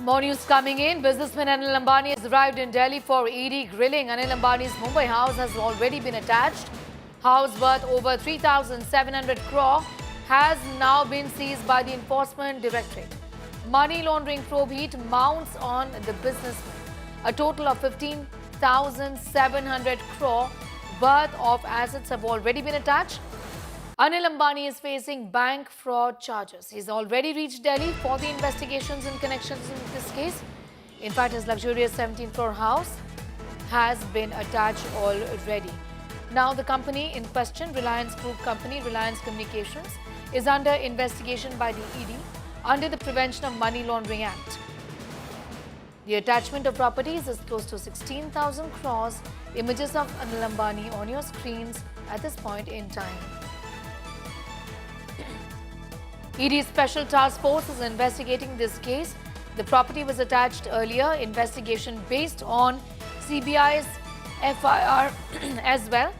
More news coming in. Businessman Anil Ambani has arrived in Delhi for ED grilling. Anil Ambani's Mumbai house has already been attached. House worth over 3,700 crore has now been seized by the Enforcement Directorate. Money laundering probe heat mounts on the businessman. A total of 15,700 crore worth of assets have already been attached. Anil Ambani is facing bank fraud charges. He's already reached Delhi for the investigations in connection with this case. In fact, his luxurious 17-floor house has been attached already. Now, the company in question, Reliance Group Company, Reliance Communications, is under investigation by the ED under the Prevention of Money Laundering Act. The attachment of properties is close to 16,000 crores. Images of Anil Ambani on your screens at this point in time. ED Special Task Force is investigating this case. The property was attached earlier. Investigation based on CBI's FIR as well.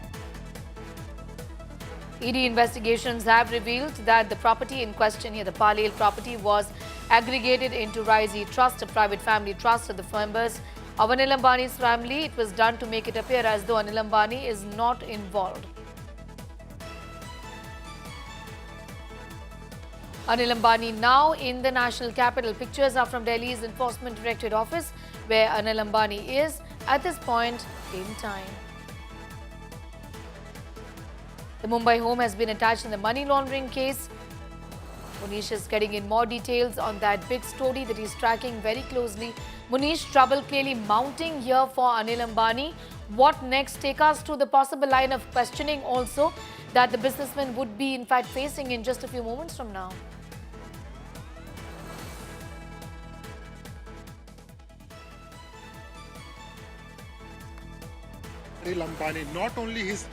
ED investigations have revealed that the property in question here, the Palel property, was aggregated into Rising Trust, a private family trust of the members of Anil Ambani's family. It was done to make it appear as though Anil Ambani is not involved. Anil Ambani now in the national capital. Pictures are from Delhi's Enforcement Directorate office, where Anil Ambani is at this point in time. The Mumbai home has been attached in the money laundering case. Munish is getting in more details on that big story that he's tracking very closely. Munish, trouble clearly mounting here for Anil Ambani. What next? Take us to the possible line of questioning also that the businessman would be in fact facing in just a few moments from now. Anil Ambani, not only his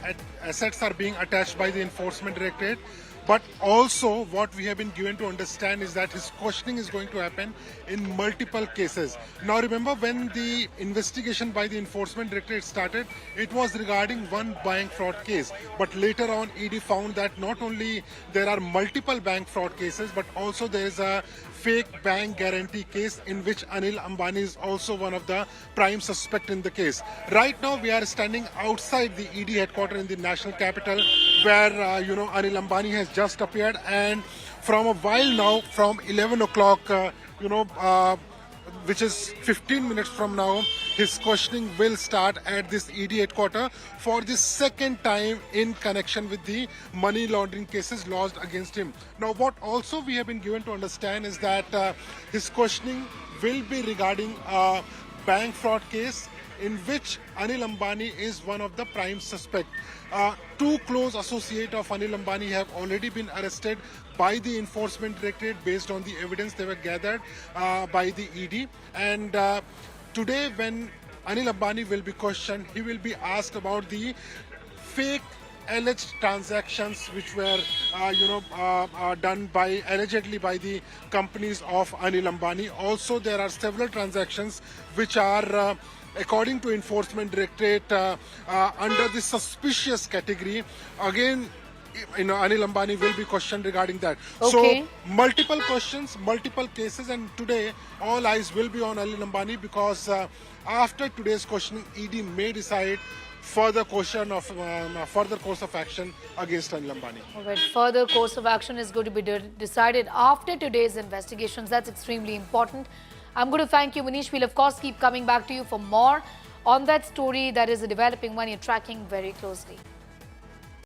assets are being attached by the Enforcement Directorate, but also what we have been given to understand is that his questioning is going to happen in multiple cases. Now remember, when the investigation by the Enforcement Directorate started, it was regarding one bank fraud case. But later on, ED found that not only there are multiple bank fraud cases, but also there is a fake bank guarantee case in which Anil Ambani is also one of the prime suspect in the case. Right now, we are standing outside the ED headquarters in the national capital, where Anil Ambani has just appeared, and from a while now, from 11 o'clock, which is 15 minutes from now, his questioning will start at this ED headquarters for the second time in connection with the money laundering cases lodged against him. Now, what also we have been given to understand is that his questioning will be regarding a bank fraud case in which Anil Ambani is one of the prime suspects. Two close associates of Anil Ambani have already been arrested by the Enforcement Directorate based on the evidence they were gathered by the ED. And today, when Anil Ambani will be questioned, he will be asked about the fake alleged transactions which were done by allegedly by the companies of Anil Ambani. Also, there are several transactions which are according to Enforcement Directorate under the suspicious category. Again, Anil Ambani will be questioned regarding that. Okay. So multiple questions, multiple cases, and today all eyes will be on Anil Ambani, because after today's questioning, ED may decide further course of action against Anil Ambani. Alright, further course of action is going to be decided after today's investigations. That's extremely important. I'm going to thank you, Munish. We'll of course keep coming back to you for more on that story that is a developing one you're tracking very closely.